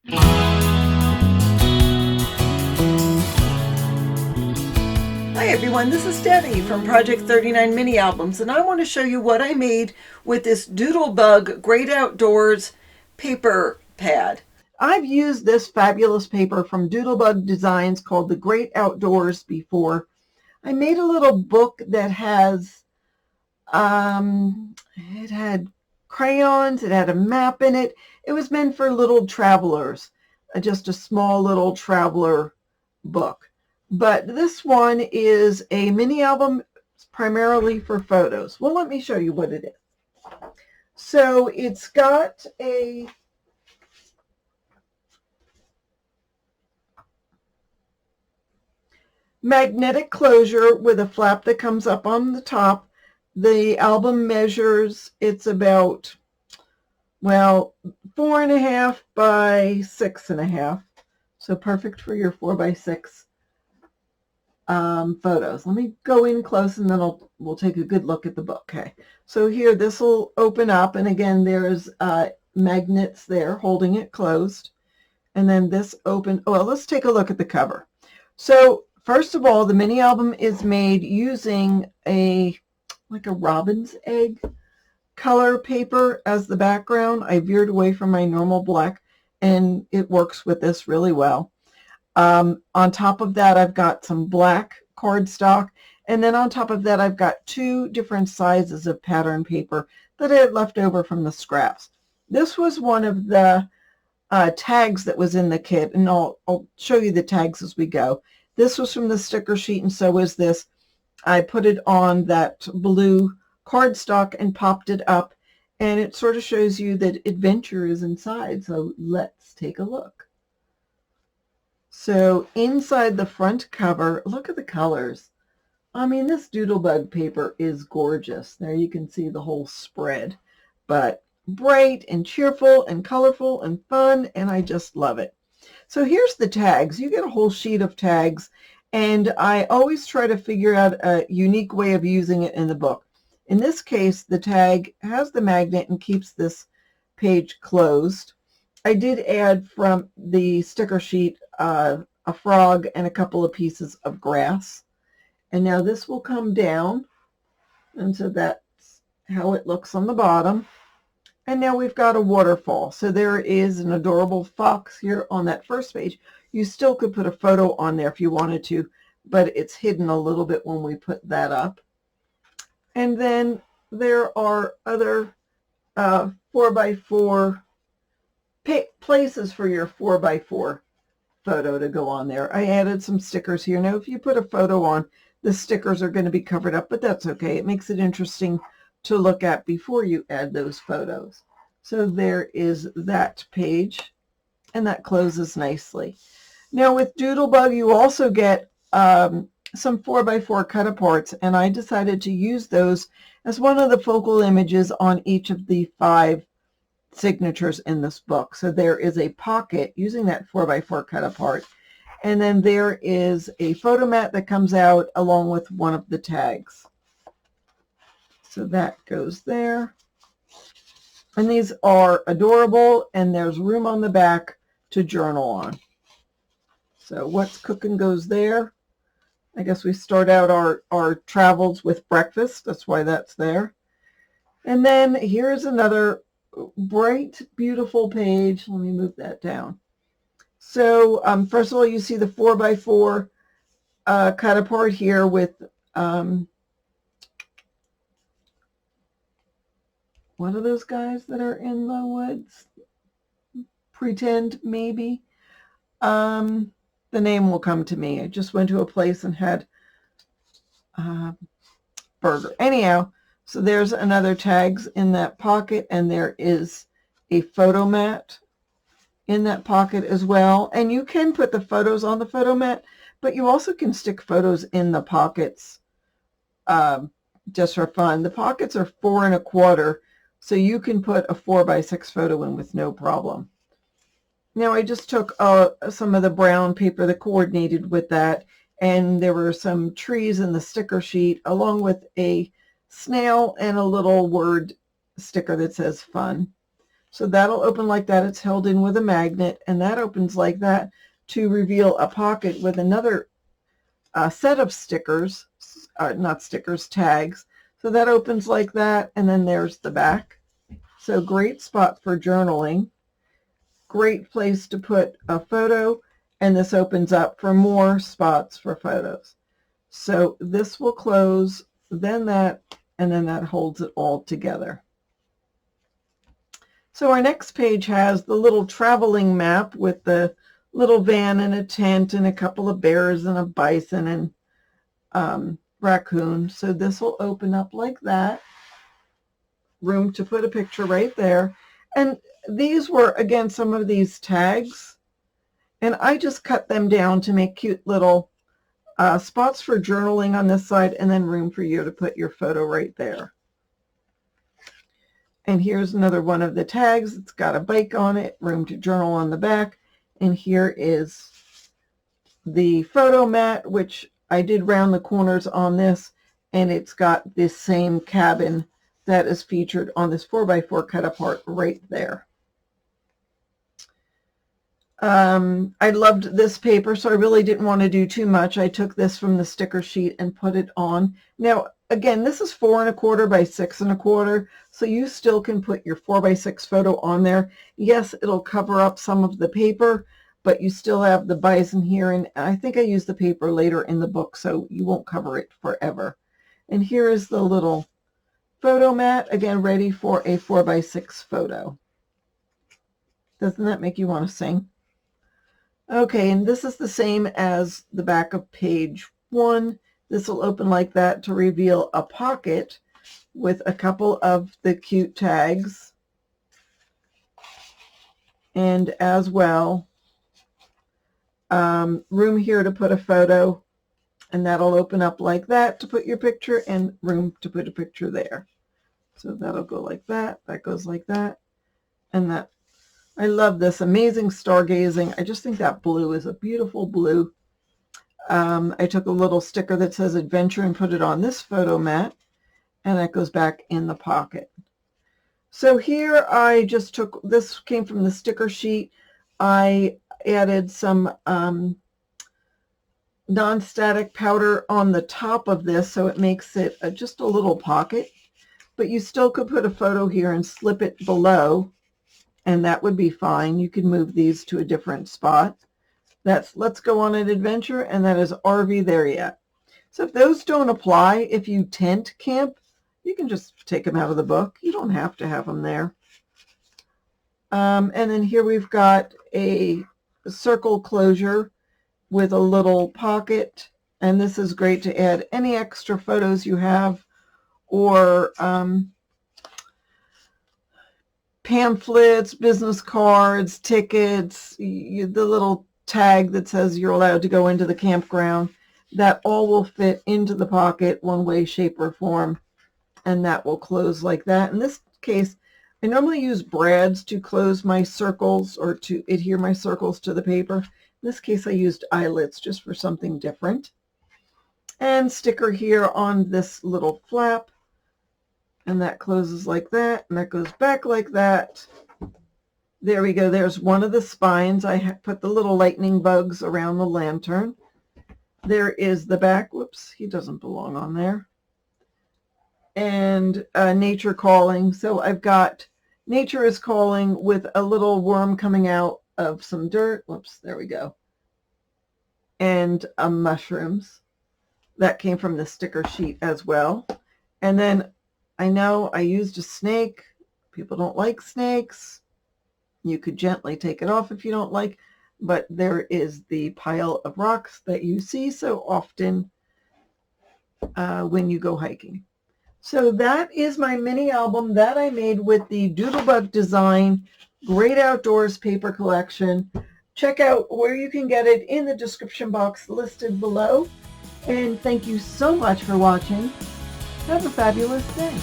Hi everyone, this is Debbie from Project 39 Mini Albums, and I want to show you what I made with this Doodlebug Great Outdoors paper pad. I've used this fabulous paper from Doodlebug Designs called the Great Outdoors before. I made a little book that has, it had crayons, it had a map in it. It was meant for little travelers, just a small little traveler book. But this one is a mini album primarily for photos. Well, let me show you what it is. So it's got a magnetic closure with a flap that comes up on the top. The album measures, it's about, well, 4.5 by 6.5. So perfect for your 4x6 photos. Let me go in close and then we'll take a good look at the book. Okay, so here this will open up, and again there's magnets there holding it closed, and then this open. Well, let's take a look at the cover. So first of all, the mini album is made using like a robin's egg color paper as the background. I veered away from my normal black, and it works with this really well. On top of that, I've got some black cardstock, and then on top of that, I've got 2 different sizes of pattern paper that I had left over from the scraps. This was one of the tags that was in the kit, and I'll show you the tags as we go. This was from the sticker sheet, and so is this. I put it on that blue cardstock and popped it up, and it sort of shows you that adventure is inside. So let's take a look. So inside the front cover, look at the colors. I mean, this Doodlebug paper is gorgeous. There you can see the whole spread, but bright and cheerful and colorful and fun, and I just love it. So here's the tags. You get a whole sheet of tags, and I always try to figure out a unique way of using it in the book. In this case, the tag has the magnet and keeps this page closed. I did add from the sticker sheet a frog and a couple of pieces of grass. And now this will come down, and so that's how it looks on the bottom. And now we've got a waterfall. So there is an adorable fox here on that first page. You still could put a photo on there if you wanted to, but it's hidden a little bit when we put that up. And then there are other 4x4 places for your 4x4 photo to go on there. I added some stickers here. Now, if you put a photo on, the stickers are going to be covered up, but that's okay. It makes it interesting to look at before you add those photos. So there is that page, and that closes nicely. Now with Doodlebug, you also get some 4x4 cut aparts, and I decided to use those as one of the focal images on each of the 5 signatures in this book. So there is a pocket using that 4x4 cut apart, and then there is a photo mat that comes out along with one of the tags. So that goes there. And these are adorable, and there's room on the back to journal on. So what's cooking goes there. I guess we start out our travels with breakfast. That's why that's there. And then here's another bright, beautiful page. Let me move that down. So first of all, you see the 4x4 cut apart here with what are those guys that are in the woods? Pretend, maybe. The name will come to me. I just went to a place and had burger. Anyhow, so there's another tags in that pocket, and there is a photo mat in that pocket as well. And you can put the photos on the photo mat, but you also can stick photos in the pockets just for fun. The pockets are 4 1/4, so you can put a 4x6 photo in with no problem. Now I just took some of the brown paper that coordinated with that, and there were some trees in the sticker sheet along with a snail and a little word sticker that says fun. So that'll open like that. It's held in with a magnet, and that opens like that to reveal a pocket with another set of stickers, not stickers, tags. So that opens like that, and then there's the back. So great spot for journaling. Great place to put a photo, and this opens up for more spots for photos. So this will close, then that, and then that holds it all together. So our next page has the little traveling map with the little van and a tent and a couple of bears and a bison and raccoon. So this will open up like that. Room to put a picture right there. And these were, again, some of these tags. And I just cut them down to make cute little spots for journaling on this side, and then room for you to put your photo right there. And here's another one of the tags. It's got a bike on it, room to journal on the back. And here is the photo mat, which I did round the corners on this, and it's got this same cabin that is featured on this 4x4 cut apart right there. I loved this paper, so I really didn't want to do too much. I took this from the sticker sheet and put it on. Now, again, this is 4 1/4 by 6 1/4, so you still can put your 4x6 photo on there. Yes, it'll cover up some of the paper, but you still have the bison here, and I think I used the paper later in the book, so you won't cover it forever. And here is the little photo mat, again, ready for a 4x6 photo. Doesn't that make you want to sing? Okay, and this is the same as the back of page 1. This will open like that to reveal a pocket with a couple of the cute tags. And as well, room here to put a photo, and that'll open up like that to put your picture, and room to put a picture there. So that'll go like that, that goes like that, and that. I love this, amazing stargazing. I just think that blue is a beautiful blue. I took a little sticker that says adventure and put it on this photo mat, and that goes back in the pocket. So here I just took, this came from the sticker sheet. I added some non-static powder on the top of this, so it makes it just a little pocket, but you still could put a photo here and slip it below, and that would be fine. You can move these to a different spot. That's Let's Go on an Adventure, and that is RV There Yet. So if those don't apply, if you tent camp, you can just take them out of the book. You don't have to have them there. And then here we've got a circle closure with a little pocket, and this is great to add any extra photos you have, or pamphlets, business cards, tickets, the little tag that says you're allowed to go into the campground. That all will fit into the pocket one way, shape, or form, and that will close like that. In this case, I normally use brads to close my circles or to adhere my circles to the paper. In this case, I used eyelets just for something different. And sticker here on this little flap, and that closes like that, and that goes back like that. There we go. There's one of the spines. I put the little lightning bugs around the lantern. There is the back. Whoops, he doesn't belong on there. And nature calling. So I've got nature is calling with a little worm coming out of some dirt. Whoops, there we go. And mushrooms. That came from the sticker sheet as well. And then I know I used a snake. People don't like snakes. You could gently take it off if you don't like, but there is the pile of rocks that you see so often when you go hiking. So that is my mini album that I made with the Doodlebug Design Great Outdoors paper collection. Check out where you can get it in the description box listed below. And thank you so much for watching. Have a fabulous day.